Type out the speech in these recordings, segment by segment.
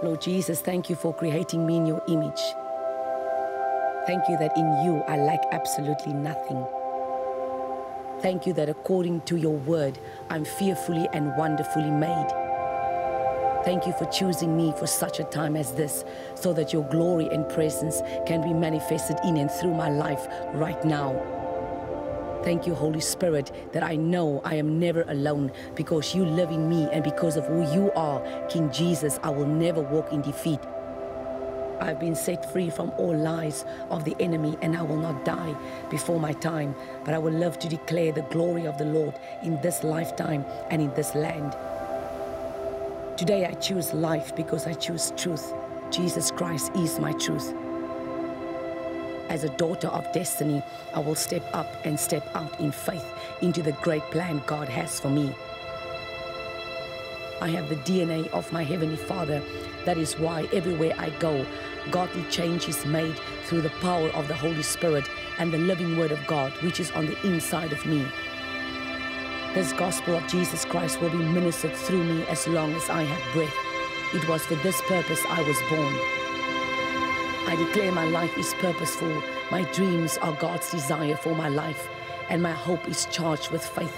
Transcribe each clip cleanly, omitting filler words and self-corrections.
Lord Jesus, thank you for creating me in your image. Thank you that in you I lack absolutely nothing. Thank you that according to your word, I'm fearfully and wonderfully made. Thank you for choosing me for such a time as this, so that your glory and presence can be manifested in and through my life right now. Thank you, Holy Spirit, that I know I am never alone because you live in me, and because of who you are, King Jesus, I will never walk in defeat. I've been set free from all lies of the enemy, and I will not die before my time, but I will live to declare the glory of the Lord in this lifetime and in this land. Today I choose life because I choose truth. Jesus Christ is my truth. As a daughter of destiny, I will step up and step out in faith into the great plan God has for me. I have the DNA of my Heavenly Father. That is why everywhere I go, godly change is made through the power of the Holy Spirit and the living Word of God, which is on the inside of me. This gospel of Jesus Christ will be ministered through me as long as I have breath. It was for this purpose I was born. I declare my life is purposeful. My dreams are God's desire for my life, and my hope is charged with faith.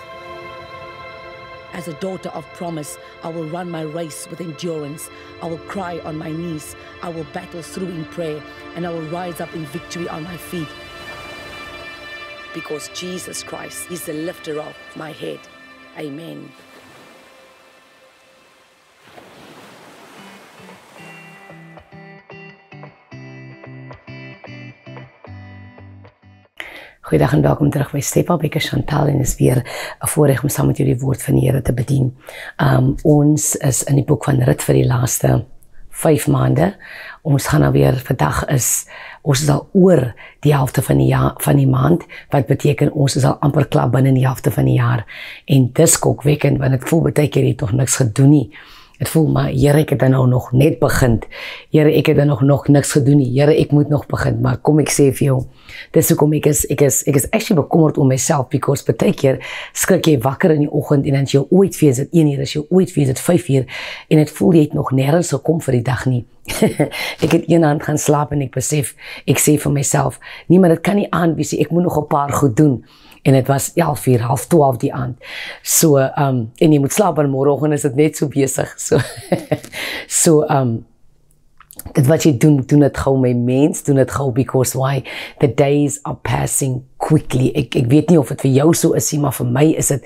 As a daughter of promise, I will run my race with endurance. I will cry on my knees. I will battle through in prayer, and I will rise up in victory on my feet. Because Jesus Christ is the lifter of my head. Amen. Goeiedag en welkom terug by Step-Up. Ek is Chantal en is weer 'n voorreg om saam met julle die woord van die Here te bedien. Ons is in die boek van Rut vir die laaste 5 maande. Ons gaan nou weer, vandag ons is al oor die helfte van die maand, wat beteken ons is al amper klaar binne die helfte van die jaar. En dis kokwekkend, want het voel baie keer jy het nog niks gedoen nie. Het voel maar, Here, ek het nou nog net begin. Here, ek het nog niks gedoen nie. Here, ek moet nog begin, maar kom ek sê vir jou, dis hoekom ek is actually bekommerd om myself, because baie keer skrik jy wakker in die oggend en dan is jou ooit fees dit 1 uur, is jou ooit fees dit 5 uur en het voel jy het nog nergens gekom vir die dag nie. Ek het een hand gaan slaap en ek besef, ek sê vir myself, nee, maar dit kan nie aan wees, ek moet nog 'n paar goed doen. En het was 11 uur, 11:30 die aand. So, en jy moet slaap, en môreoggend is dit net so besig. So, dit wat jy doen dit gou, my mens, doen dit gou, because why? The days are passing quickly. Ek weet nie of het vir jou so is, maar vir my is dit,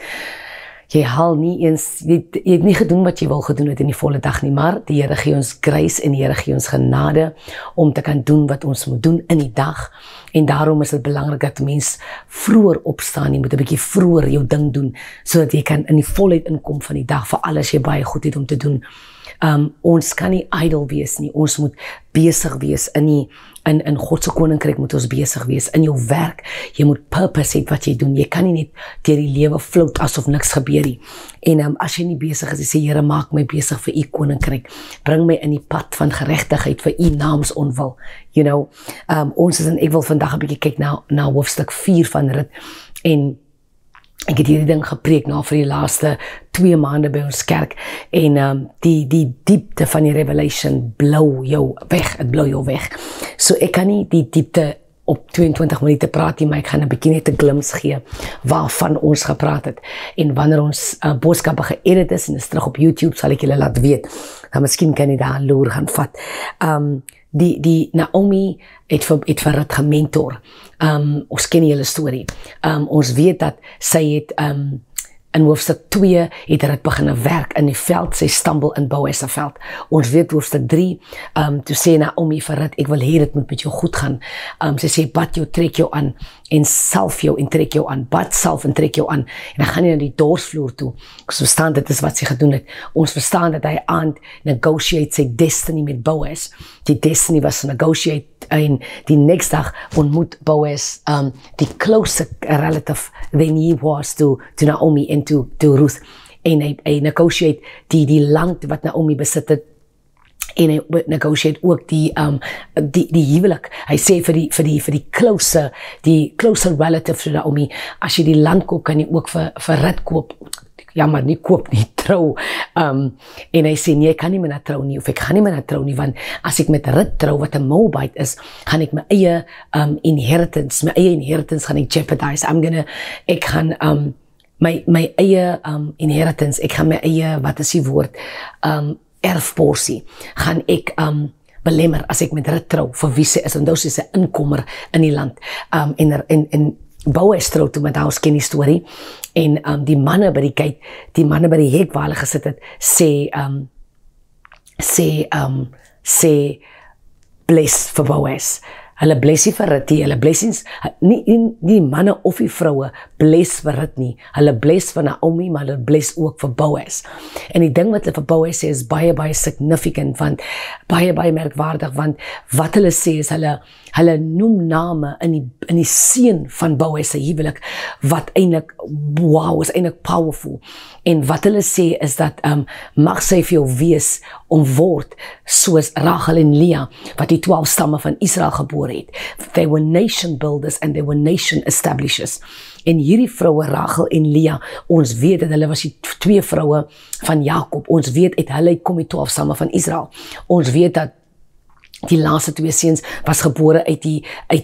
jy haal nie eens, jy het nie gedoen wat jy wil gedoen het in die volle dag nie, maar die Here gee ons grace en die Here gee ons genade om te kan doen wat ons moet doen in die dag. En daarom is dit belangrik dat mens vroeër opstaan, jy moet 'n bietjie vroeër jou ding doen, sodat jy kan in die volheid inkom van die dag, vir alles jy baie goed het om te doen. Ons kan nie idle wees nie, ons moet besig wees in God se koninkryk, moet ons besig wees in jou werk. Jy moet purpose hê wat jy doen. Jy kan nie net deur die lewe float asof niks gebeur nie. En as jy nie besig is, jy sê, Here, maak my besig vir u koninkryk. Bring my in die pad van geregtigheid vir u naams onwil. You know, ons is ek wil vandag 'n bietjie kyk na hoofstuk 4 van Rut, en ek het hierdie ding gepreek nou vir die laaste 2 maande by ons kerk, en die diepte van die revelation blou jou weg, het blou jou weg. So ek kan nie die diepte op 22 minute praat nie, maar ek gaan 'n bietjie net 'n glimpse gee waarvan ons gepraat het. En wanneer ons boodskappe geëdit is en is terug op YouTube, sal ek julle laat weet. Dan miskien kan jy daar 'n loer gaan vat. Die Naomi het vir Rut gementor. Ons ken die hele storie. Ons weet dat sy het in hoofstuk 2 het Rut begin werk in die veld, sy stumble in Boas se veld. Ons weet hoofstuk 3, toe sê Naomi vir Rut, ek wil hê dit moet met jou goed gaan. Sy sê, bad jou, trek jou aan, en salf jou en trek jou aan, bad salf en trek jou aan, en dan gaan jy na die dorsvloer toe. Ons verstaan, dit is wat sy gedoen het. Ons verstaan dat hy aan negotiate sy destiny met Boas. Die destiny was negotiate, en die next dag ontmoet Boas die closer relative than he was to Naomi en to Ruth, en hy negotiate die land wat Naomi besit het, en hy negotiate ook die huwelik. Hy sê vir die closer relative to Naomi, as jy die land koop, kan jy ook vir Rut koop. Ja, maar nie koop nie, trou. En hy sê, nee, ek kan nie met haar trou nie, of ek gaan nie met haar trou nie, want as ek met Rut trou, wat 'n Moabite is, gaan ek my eie inheritance gaan ek jeopardize. Ek gaan my eie inheritance, ek gaan my eie, wat is die woord, erfporsie, gaan ek belemmer as ek met Rut trou, vir wie sy is, en dus is sy inkomer in die land. En Boas trou toe met ons ken die storie, en die manne by die gate, die manne by die hek waar hulle gesit het, sê bless vir Boas. Hulle bless nie vir Rut nie, hulle blessings, nie manne of die vroue bless vir Rut nie, hulle bless vir Naomi, maar hulle bless ook vir Boas. En die ding wat hulle vir Boas sê is baie significant, want baie merkwaardig, want wat hulle sê is, hulle noem name in die seun van Boas se huwelik, wat eintlik, wow, is eintlik powerful. En wat hulle sê is dat, mag sy vir jou wees, om word, soos Rachel en Leah, wat die 12 stamme van Israel gebore het. They were nation builders and they were nation establishers. En hierdie vroue, Rachel en Leah, ons weet dat hulle was die 2 vroue van Jakob, ons weet uit hulle kom die 12 stamme van Israel. Ons weet dat die laaste 2 seuns was gebore uit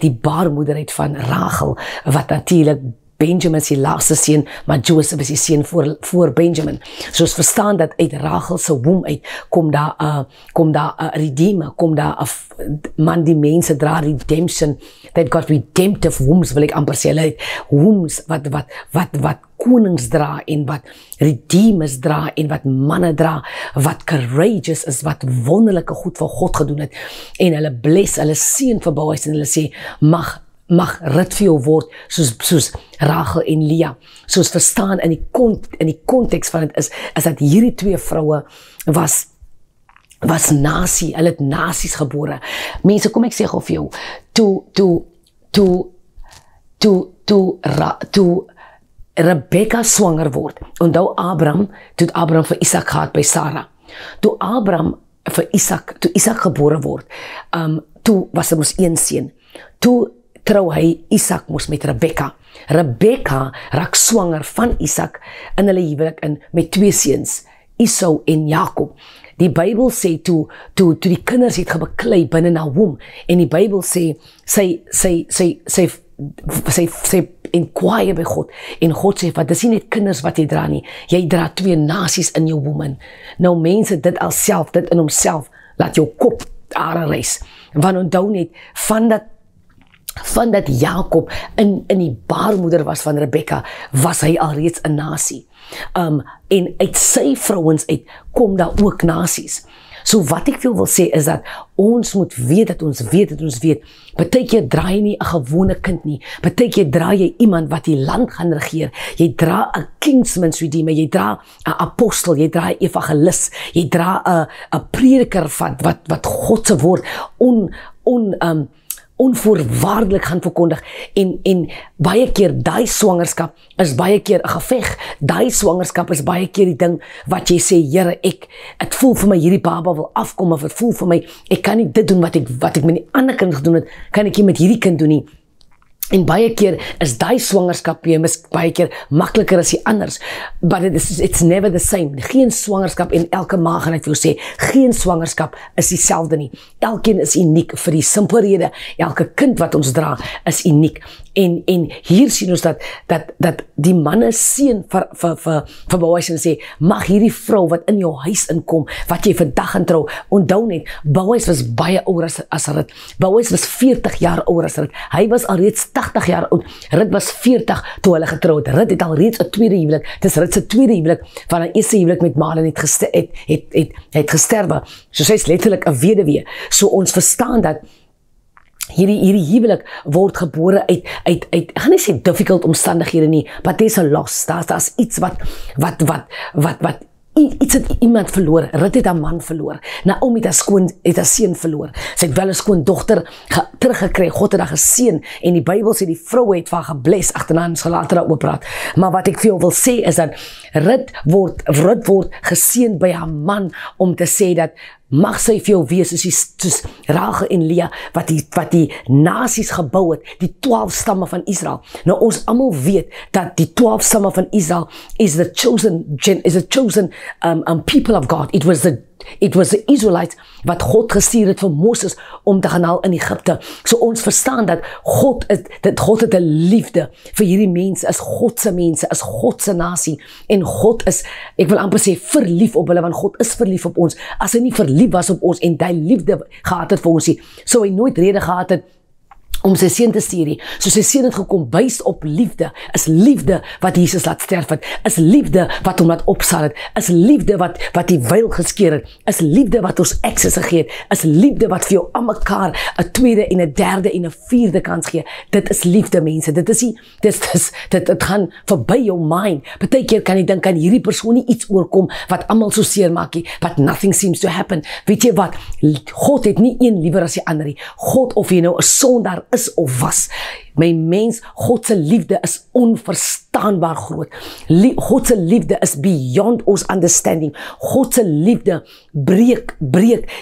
die baarmoederheid van Rachel, wat natuurlik Benjamin is die laaste seun, maar Joseph is die seun voor Benjamin. So ons verstaan dat uit Rachel se womb uit kom daar 'n redeemer, kom daar 'n man die mense dra redemption. They've got redemptive wombs, wil ek amper sê, hulle het wombs wat konings dra en wat redeemers dra en wat manne dra, wat courageous is, wat wonderlike goed vir God gedoen het. En hulle bless, hulle seën vir Boas en hulle sê mag Rut vir jou word, soos Rachel en Leah. Soos verstaan in die konteks van het is dat hierdie 2 vroue was nasie, hulle het nasies gebore. Mense, kom ek sê gou vir jou, toe Rebecca swanger word, onthou Abraham vir Isaac gehad by Sarah. Toe Isaac gebore word, toe was er mos 1 seun. Toe trou hy Isaac mos met Rebecca. Rebecca raak swanger van Isaac in hulle huwelik met 2 seuns, Esau en Jakob. Die Bybel sê toe die kinders het gebeklei binne na womb, en die Bybel sê sy inquire by God, en God sê, wat dis nie net kinders wat jy dra nie, jy dra 2 nasies in jou womb. Nou mense, dit in homself, laat jou kop are reis. Want onthou net, van dat Jakob in die baarmoeder was van Rebecca, was hy alreeds 'n nasie. En uit sy vrouens uit kom daar ook nasies. So wat ek wil sê is dat ons moet weet dat ons weet. Partykeer draai jy nie 'n gewone kind nie. Partykeer draai jy iemand wat die land gaan regeer. Jy dra 'n kingsman's redeemer, jy dra 'n apostel, jy dra 'n evangelis, jy dra 'n prediker wat God se woord onvoorwaardelik gaan verkondig, en baie keer daai swangerskap is baie keer 'n geveg. Daai swangerskap is baie keer die ding wat jy sê, Here, het voel vir my hierdie baba wil afkom, of het voel vir my ek kan nie dit doen wat ek met die ander kind gedoen het, kan ek nie met hierdie kind doen nie. En baie keer is daai swangerskap baie keer makliker as die anders, but it's never the same. Geen swangerskap, en elke ma gaan ek vir jou sê, geen swangerskap is dieselfde nie. Elkeen is uniek vir die simpele rede, elke kind wat ons dra is uniek. En hier sien ons dat die manne seën vir Boas en sê, mag hierdie vrou wat in jou huis inkom, wat jy vandag gaan trou, onthou net, Boas was baie ouer as Rut. Boas was 40 jaar ouer as Rut. Hy was alreeds 80 jaar oud. Rut was 40 toe hulle getrou het. Rut het alreeds 'n tweede huwelik. Dis Rut se tweede huwelik, van 'n eerste huwelik met Malin het gesterwe. So sy is letterlik 'n weduwee. So ons verstaan dat hierdie huwelik word gebore uit gaan nie sê difficult omstandighede nie, but there's a loss. Daar's iets wat iets het iemand verloor. Rut het 'n man verloor. Naomi het 'n seun verloor. Sy het wel 'n skoondogter teruggekry. God het haar geseën, en die Bybel sê die vrou het van gebless. Agterna ons gaan later daaroor praat. Maar wat ek vir jou wil sê is dat Rut word geseën by haar man, om te sê dat mag sy vir jou wees soos Rachel en Lea, wat die nasies gebou het, die 12 stamme van Israel. Nou ons almal weet dat die 12 stamme van Israel is the chosen people of God. It was the Israelites wat God gestuur het vir Moses om te gaan haal in Egypte. So ons verstaan dat God het 'n liefde vir hierdie mense, as God se mense, as God se nasie. En God is, ek wil amper sê, verlief op hulle, want God is verlief op ons. As hy nie verlief was op ons en die liefde gehad het vir ons nie, sou hy nooit rede gehad het om sy seun te stuur nie. So sy seun het gekom based op liefde. Is liefde wat Jesus laat sterf het. Is liefde wat hom laat opstaan het. Is liefde wat die veil geskeur het. Is liefde wat ons access gegee het. Is liefde wat vir jou aan mekaar 'n tweede en 'n derde en 'n vierde kans gee. Dit is liefde, mense. Dit is nie dit gaan verby jou mind. Partykeer kan jy dink aan hierdie persoon nie iets oorkom wat almal so seer maak nie, but nothing seems to happen. Weet jy wat? God het nie een liewer as die ander nie. God, of jy nou 'n sondaar is of was. My mens, God se liefde is onverstaanbaar groot. God se liefde is beyond ons understanding. God se liefde breek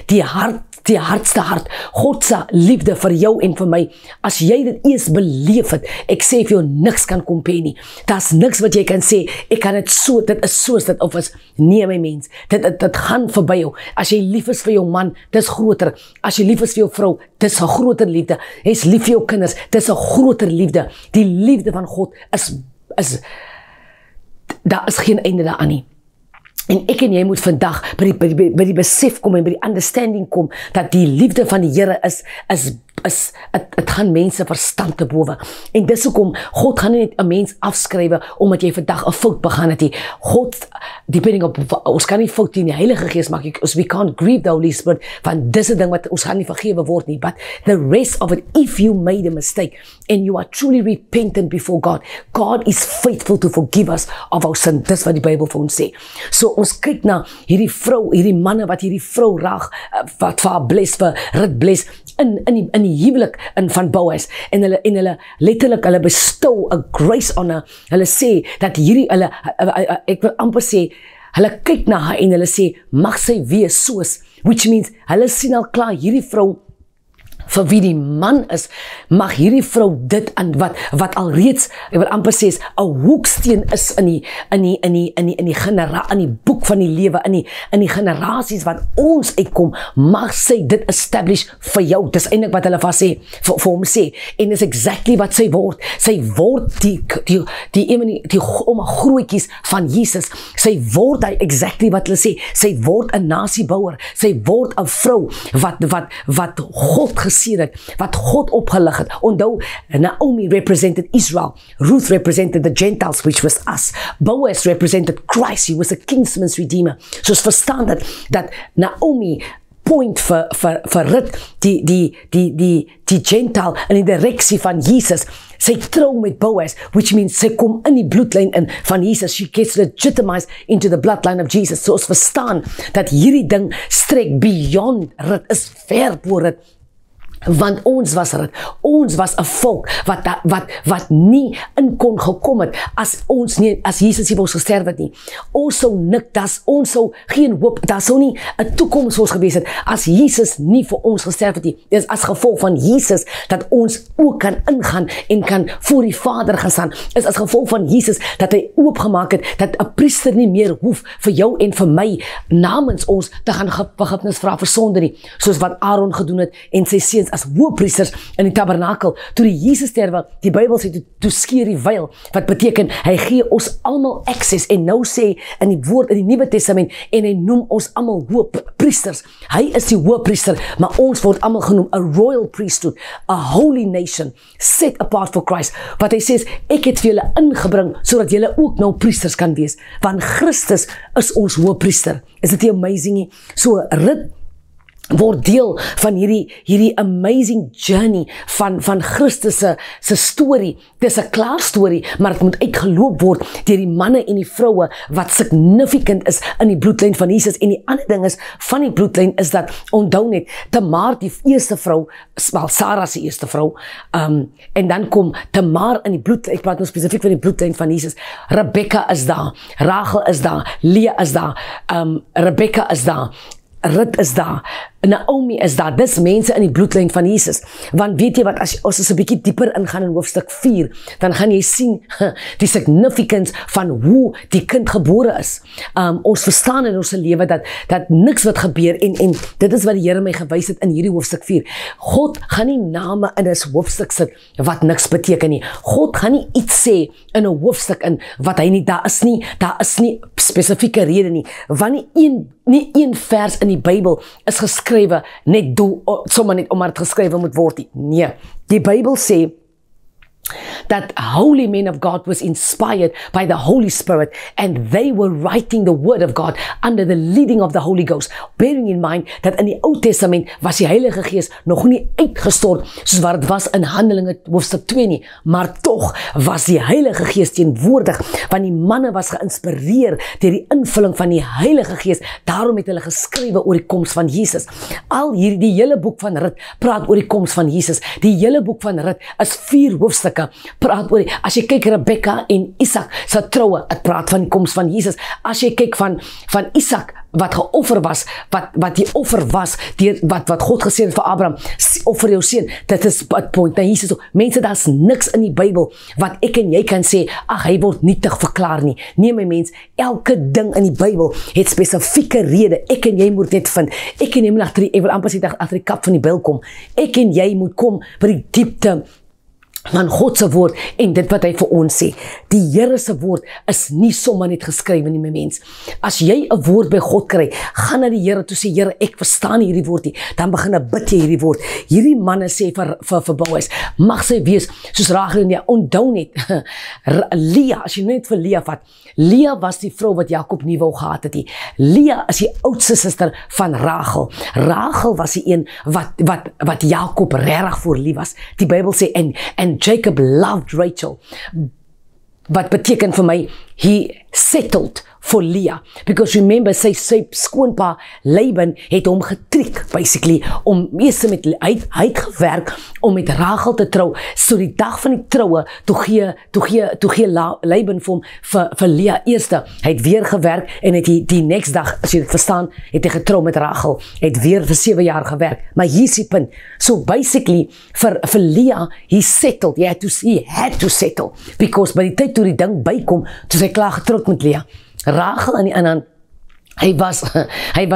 die hardste hart. God se liefde vir jou en vir my. As jy dit eers beleef het, ek sê vir jou, niks kan compare nie. Daar's niks wat jy kan sê, ek kan dit so, dit is soos dit of is. Nee, my mens, dit gaan verby jou. As jy lief is vir jou man, dis groter. As jy lief is vir jou vrou, dis 'n groter liefde. Jy's lief vir jou kinders, dis 'n groter liefde. Die liefde van God is daar is geen einde daaraan nie. En ek en jy moet vandag by die besef kom en by die understanding kom dat die liefde van die Here is het gaan mense verstand te bowe. En dis hoekom God gaan nie net 'n mens afskrywe omdat jy vandag 'n fout begaan het nie. God, depending op, ons kan nie fout in die Heilige Gees maak, we can't grieve the Holy Spirit, want dis 'n ding wat ons gaan nie vergewe word nie. But the rest of it, if you made a mistake and you are truly repentant before God, God is faithful to forgive us of our sin. Dis wat die Bybel vir ons sê. So ons kyk na hierdie vrou, hierdie manne wat hierdie vrou raag, wat vir haar bless, vir Rut bless, in die huwelik van Boas, en hulle letterlik, hulle bestou 'n grace on her. Hulle sê dat hierdie, ek wil amper sê, hulle kyk na haar en hulle sê, mag sy wees soos, which means, hulle sien al klaar, hierdie vrou, vir wie die man is, mag hierdie vrou dit aan wat alreeds, ek wil amper sê, 'n hoeksteen is in die boek van die lewe, in die generasies wat ons uitkom, mag sy dit establish vir jou. Dis eintlik wat hulle vir hom sê, en is exactly wat sy word. Sy word die grootjies van Jesus. Sy word exactly wat hulle sê. Sy word 'n nasiebouer. Sy word 'n vrou wat God gesien het, wat God opgelig het. Onthou, Naomi represented Israel. Ruth represented the Gentiles, which was us. Boaz represented Christ. He was a kinsman's redeemer. So ons verstaan dat Naomi point vir Rut, die Gentile, in die direksie van Jesus. Sy trou met Boaz, which means sy kom in die bloedlyn in van Jesus. She gets legitimized into the bloodline of Jesus. So ons verstaan dat hierdie ding strek beyond Rut, is ver voor Rut. Want ons was Rut, ons was 'n volk wat nie in kon gekom het as Jesus nie vir ons gesterf het nie. Ons sou ons sou geen hoop, daar sou nie 'n toekoms vir ons gewees het as Jesus nie vir ons gesterf het nie. Dit is as gevolg van Jesus dat ons ook kan ingaan en kan voor die Vader gaan staan. Is as gevolg van Jesus dat hy oopgemaak het dat 'n priester nie meer hoef vir jou en vir my namens ons te gaan vergifnis vra vir sonde nie, soos wat Aaron gedoen het en sy seuns as hoëpriesters in die tabernakel. Toe die Jesus sterwe, die Bybel sê toe skeer die veil, wat beteken hy gee ons almal access, en nou sê in die woord in die Nuwe Testament, en hy noem ons almal hoëpriesters. Hy is die hoëpriester, maar ons word almal genoem 'n royal priesthood, a holy nation, set apart for Christ. Wat hy sê is, ek het vir julle ingebring sodat julle ook nou priesters kan wees, want Christus is ons hoëpriester. Is dit nie amazing nie? So Rut word deel van hierdie amazing journey van Christus se storie. Dis 'n klaar storie, maar dit moet uitgeloop word deur die manne en die vroue wat significant is in die bloedlyn van Jesus. En die ander ding is van die bloedlyn is dat, onthou net, Tamar die eerste vrou, Sarah se eerste vrou, en dan kom Tamar in die bloedlyn, ek praat nou spesifiek van die bloedlyn van Jesus. Rebekka is daar, Rachel is daar, Lea is daar, Rebekka is daar. Rut is daar, Naomi is daar, dis mense in die bloedlyn van Jesus. Want weet jy wat, as ons 'n bietjie dieper ingaan in hoofstuk 4, dan gaan jy sien die significance van hoe die kind gebore is. Ons verstaan in ons lewe dat niks wat gebeur, en dit is wat die Here my gewys het in hierdie hoofstuk 4. God gaan nie name in 'n hoofstuk sit wat niks beteken nie. God gaan nie iets sê in 'n hoofstuk in wat hy nie, daar is nie spesifieke rede nie, want nie een vers in die Bybel is geskrywe net sommer net omdat dit geskrywe moet word nie. Nee, die Bybel sê that holy men of God was inspired by the Holy Spirit, and they were writing the word of God under the leading of the Holy Ghost. Bearing in mind dat in die Ou Testament was die Heilige Gees nog nie uitgestort soos wat dit was in Handelinge hoofstuk 2 nie, maar tog was die Heilige Gees teenwoordig, want die manne was geïnspireer deur die invulling van die Heilige Gees. Daarom het hulle geskrywe oor die koms van Jesus. Die hele boek van Rut praat oor die koms van Jesus. Die hele boek van Rut is 4 hoofstukke. Praat oor, as jy kyk Rebekka en Isak se troue, het praat van die koms van Jesus. As jy kyk van Isak wat geoffer was, wat die offer was, wat God gesê het vir Abraham, offer jou seun, dit is het point na Jesus. Mense, daar's niks in die Bybel wat ek en jy kan sê, ag, hy word nietig verklaar nie. Nee my mens, elke ding in die Bybel het spesifieke rede. Ek en jy moet dit vind. Ek en jy moet ek wil amper sê agter die kap van die bil kom. Ek en jy moet kom by die diepte van God se woord en dit wat hy vir ons sê. Die Here se woord is nie sommer net geskrywe nie, my mens. As jy 'n woord by God kry, gaan na die Here toe sê, Here, ek verstaan hierdie woord nie. Dan begin bid jy hierdie woord. Hierdie manne sê vir Boas, mag sy wees soos Rachel en Lea. Onthou net, Lea, as jy net vir Lea vat, Lea was die vrou wat Jakob nie wou gehad het nie. Lea is die oudste suster van Rachel. Rachel was die een wat Jakob regtig voor lief was. Die Bybel sê, and Jacob loved Rachel. Wat beteken vir my, he settled for Leah, because remember, sy skoonpa Laban het hom getriek, basically, hy het gewerk om met Rachel te trou. So die dag van die troue, toe gee Laban vir hom vir Leah eerste. Hy het weer gewerk en het die next dag, as jy dit verstaan, het hy getrou met Rachel. Hy het weer vir 7 jaar gewerk. Maar hier is die punt. So basically, vir Leah, he settled. He had to settle, because by die tyd toe die ding bykom, toe sy klaar getroud met Leah. Rachel aan die ander, hy was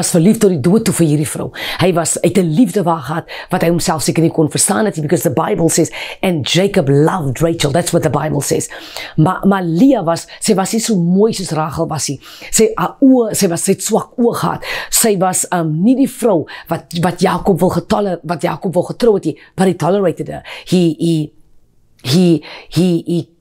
verliefd tot die dood toe vir hierdie vrou. Hy het 'n liefde waar gehad, wat hy homself seker nie kon verstaan het, because the Bible says, and Jacob loved Rachel, that's what the Bible says. Maar Leah sy was nie so mooi soos Rachel was nie. Sy het swak oë gehad. Sy was nie die vrou wat Jakob wil getrou het nie, but he tolerated her. He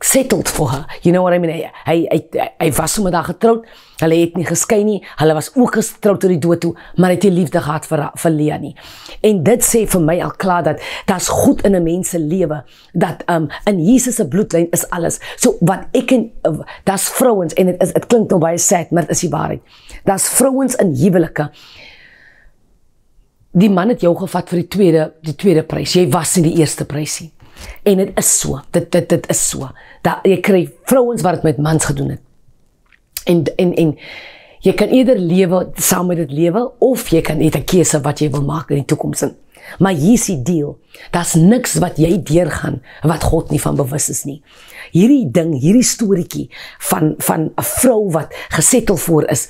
settled for her. You know what I mean? Hy was sommer daar getroud. Hulle het nie geskei nie. Hulle was ook getroud tot die dood toe, maar het nie liefde gehad vir Lea nie. En dit sê vir my al klaar dat daar's goed in 'n mens se lewe, dat in Jesus se bloedlyn is alles. So wat daar's vrouens, en dit klink nou baie sad, maar dit is die waarheid. Daar's vrouens in huwelike. Die man het jou gevat vir die tweede prys. Jy was nie die eerste prys nie. En dit is so, dit is so. Jy kry vrouens wat het met mans gedoen het. En jy kan eerder lewe, saam met dit lewe, of jy kan net 'n keuse wat jy wil maak in die toekoms in. Maar hier is die deal, daar's niks wat jy deurgaan, wat God nie van bewus is nie. Hierdie storieetjie van 'n vrou wat gesettel voor is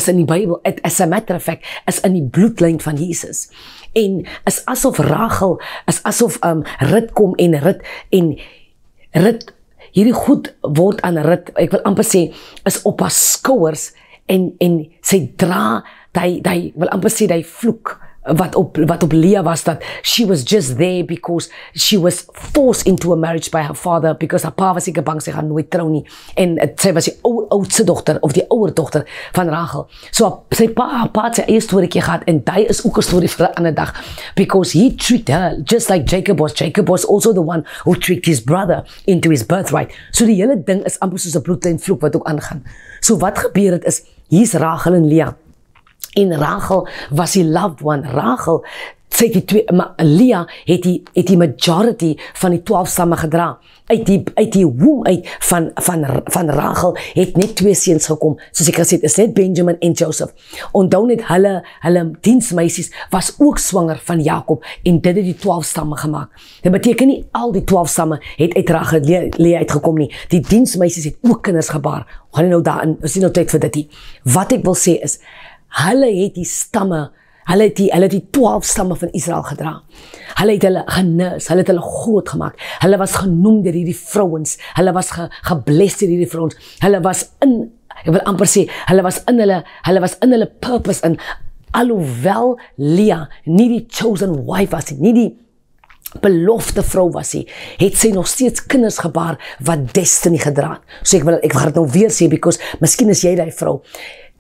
in die Bybel, as a matter of fact, is in die bloedlyn van Jesus. En is asof Rachel, is asof Rut kom en Rut, hierdie goed word aan Rut, ek wil amper sê, is op haar skouers, en sy dra, wil amper sê, die vloek, wat op Leah was, dat she was just there because she was forced into a marriage by her father, because haar pa was seker bang sy gaan nooit trou nie, en sy was die oudste dogter, of die ouer dogter van Rachel. So haar pa het sy eie storieetjie gehad, en die is ook 'n storie vir 'n ander dag, because he treated her just like Jacob was. Jacob was also the one who tricked his brother into his birthright. So die hele ding is amper soos 'n bloedlyn vloek wat ook aangaan. So wat gebeur het is, hier's Rachel en Leah. En Rachel was die loved one. Rachel, sy het die twee, maar Leah het die majority van die 12 stamme gedra. Uit die womb uit van Rachel het net 2 seuns gekom. Soos ek gesê het, is net Benjamin en Joseph. Onthou net hulle diensmeisies was ook swanger van Jakob en dit het die 12 stamme gemaak. Dit beteken nie al die 12 stamme het uit Rachel Leah uitgekom nie. Die diensmeisies het ook kinders gebaar. Gaan nou daarin, is nie nou tyd vir dit nie. Wat ek wil sê is, hulle het die stamme, hulle het die 12 stamme van Israel gedra. Hulle het hulle genus, hulle het hulle groot gemaak. Hulle was genoem deur hierdie vrouens. Hulle was gebless deur hierdie vrouens. Hulle was ek wil amper sê, hulle was in hulle purpose in. Alhoewel Leah nie die chosen wife was nie die belofte vrou was hy, het sy nog steeds kinders gebaar wat destiny gedra het. So ek gaan dit nou weer sê, because miskien is jy die vrou.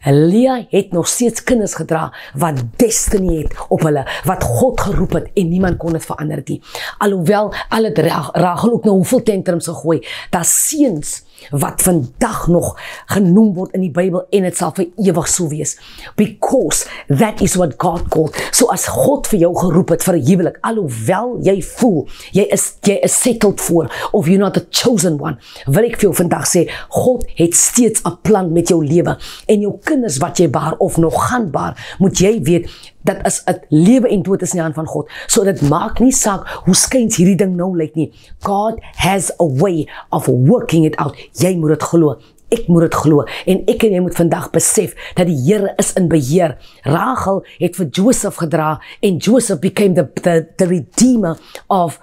Leah het nog steeds kinders gedra wat destiny het op hulle, wat God geroep het en niemand kon dit verander nie. Alhoewel al het Rachel ook nou hoeveel tantrums gegooi, daar seuns wat vandag nog genoem word in die Bybel en het sal vir ewig so wees. Because that is what God called. So as God vir jou geroep het vir 'n huwelik, alhoewel jy voel, jy is settled voor, of you're not the chosen one, wil ek vir jou vandag sê, God het steeds 'n plan met jou lewe, en jou kinders wat jy baar of nog gaan baar, moet jy weet, dat is het lewe en dood is in die hand van God. So dit maak nie saak hoe skuins hierdie ding nou lyk nie. God has a way of working it out. Jy moet dit glo. Ek moet dit glo. En ek en jy moet vandag besef dat die Here is in beheer. Rachel het vir Joseph gedra en Joseph became the redeemer of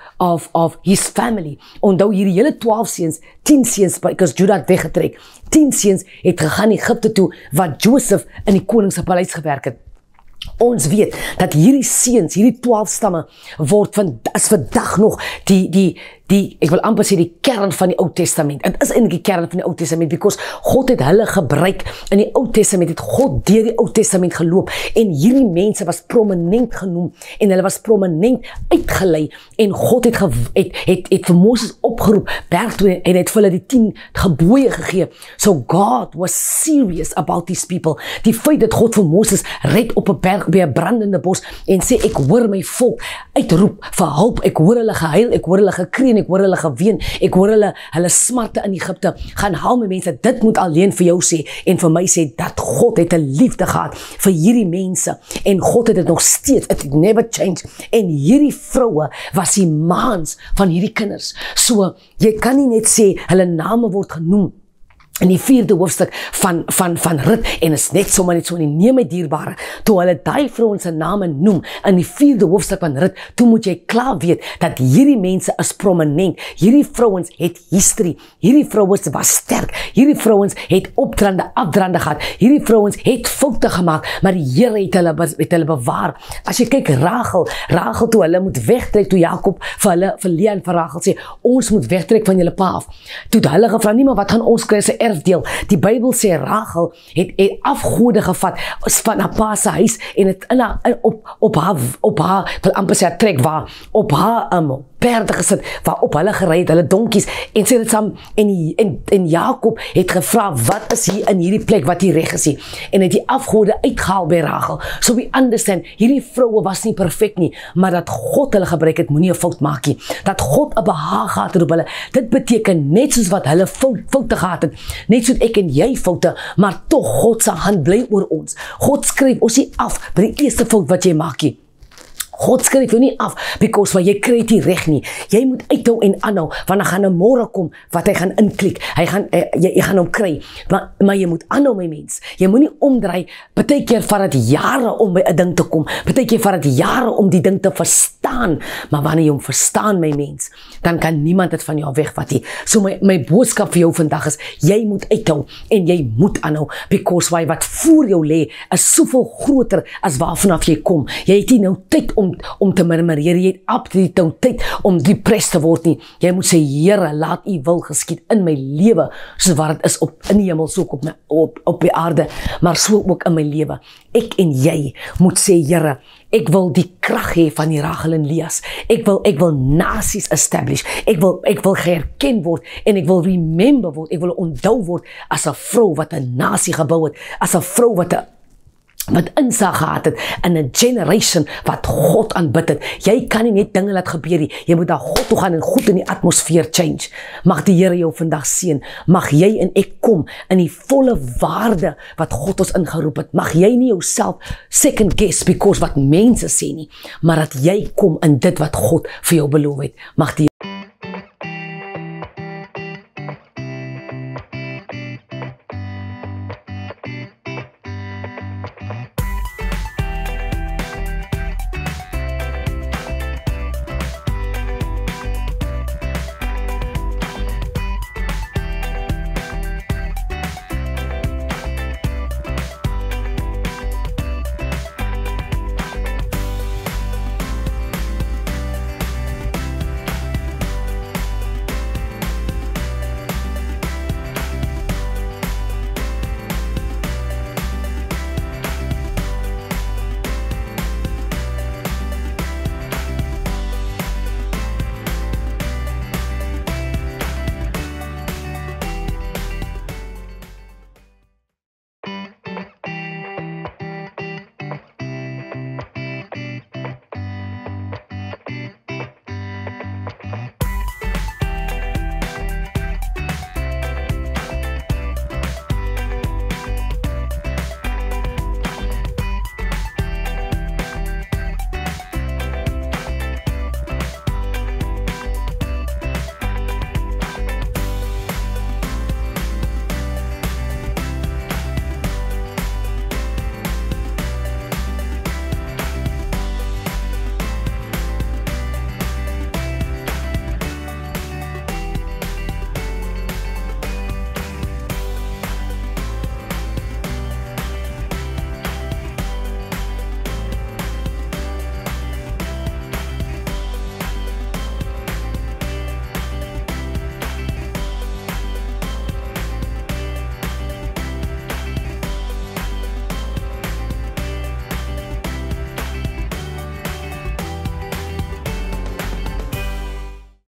his family. Onthou hierdie hele 12 seuns, 10 seuns, because Judah het weggetrek. 10 seuns het gegaan Egipte toe wat Joseph in die koning se paleis gewerk het. Ons weet dat hierdie seuns, hierdie 12 stamme is vandag nog ek wil amper sê die kern van die Ou Testament. Het is eintlik die kern van die Ou Testament, because God het hulle gebruik. In die Ou Testament het God deur die Ou Testament geloop en hierdie mense was prominent genoem en hulle was prominent uitgelei en God het vir Moses opgeroep berg toe en het vir hulle die 10 gebooie gegee. So God was serious about these people. Die feit dat God vir Moses red op 'n berg by 'n brandende bos en sê ek hoor my volk uitroep vir hulp, ek hoor hulle gehuil, ek hoor hulle gekree, ek hoor hulle geween, ek hoor hulle smarte in Egipte, gaan haal my mense, dit moet alleen vir jou sê, en vir my sê, dat God het 'n liefde gehad vir hierdie mense, en God het dit nog steeds, it never changed, en hierdie vroue was die maans van hierdie kinders, so, jy kan nie net sê, hulle name word genoem, in die 4de hoofstuk van Rut, en is net sommer net so, en neem my dierbare, toe hulle die vrouens se name noem, in die 4de hoofstuk van Rut, toe moet jy klaar weet, dat hierdie mense is prominent, hierdie vrouens het history, hierdie vrouens was sterk, hierdie vrouens het afdraande gehad, hierdie vrouens het foute gemaakt, maar die Here het hulle bewaar. As jy kyk, Rachel toe hulle moet wegtrek, toe Jakob vir Leah en vir Rachel sê, ons moet wegtrek van julle pa af, toe hulle gevra, nie maar wat gaan ons kry as 'n erfdeel. Die Bybel sê Rachel het afgode gevat van haar pa se huis en het op haar wil amper sê trek waar op haar perde gesit waarop hulle gery het, hulle donkies en sê dit saam en Jakob het gevra wat is hier in hierdie plek wat hier reg is hier en het die afgode uitgehaal by Rachel. So we understand hierdie vroue was nie perfek nie, maar dat God hulle gebruik het, moenie 'n fout maak nie. Dat God 'n behaag gehad het op hulle. Dit beteken net soos wat hulle foute gehad het. Net soos ek en jy foute, maar tog God se hand bly oor ons. God skryf ons nie af by die eerste fout wat jy maak nie. God skryf jou nie af, because jy kry dit nie reg nie. Jy moet uithou en aanhou, want dan gaan 'n môre kom, wat hy gaan inklik, jy gaan hom kry, maar jy moet aanhou my mens, jy moet nie omdraai, partykeer vat dit jare om by 'n ding te kom, partykeer vat dit jare om die ding te verstaan, maar wanneer jy hom verstaan my mens, dan kan niemand dit van jou wegvat nie. So my boodskap vir jou vandag is, jy moet uithou, en jy moet aanhou, because wat voor jou lê, is soveel groter as waarvanaf jy kom. Jy het nie nou tyd om te murmureer, jy het absoluut nou tyd om depressed te word nie. Jy moet sê, Here, laat u wil geskied in my lewe, soos wat het is in die hemel, so ook op die aarde, maar so ook in my lewe. Ek en jy moet sê, Here, ek wil die krag hê van die Rachel en Leahs. Ek wil nasies establish. Ek wil geherken word en ek wil remember word. Ek wil onthou word as 'n vrou wat 'n nasie gebou het, as 'n vrou wat wat insig gehad het in 'n generation wat God aanbid het. Jy kan nie net dinge laat gebeur nie. Jy moet na God toe gaan en goed in die atmosfeer change. Mag die Here jou vandag seën. Mag jy en ek kom in die volle waarde wat God ons ingeroep het. Mag jy nie jouself second guess because wat mense sê nie, maar dat jy kom in dit wat God vir jou beloof het. Mag die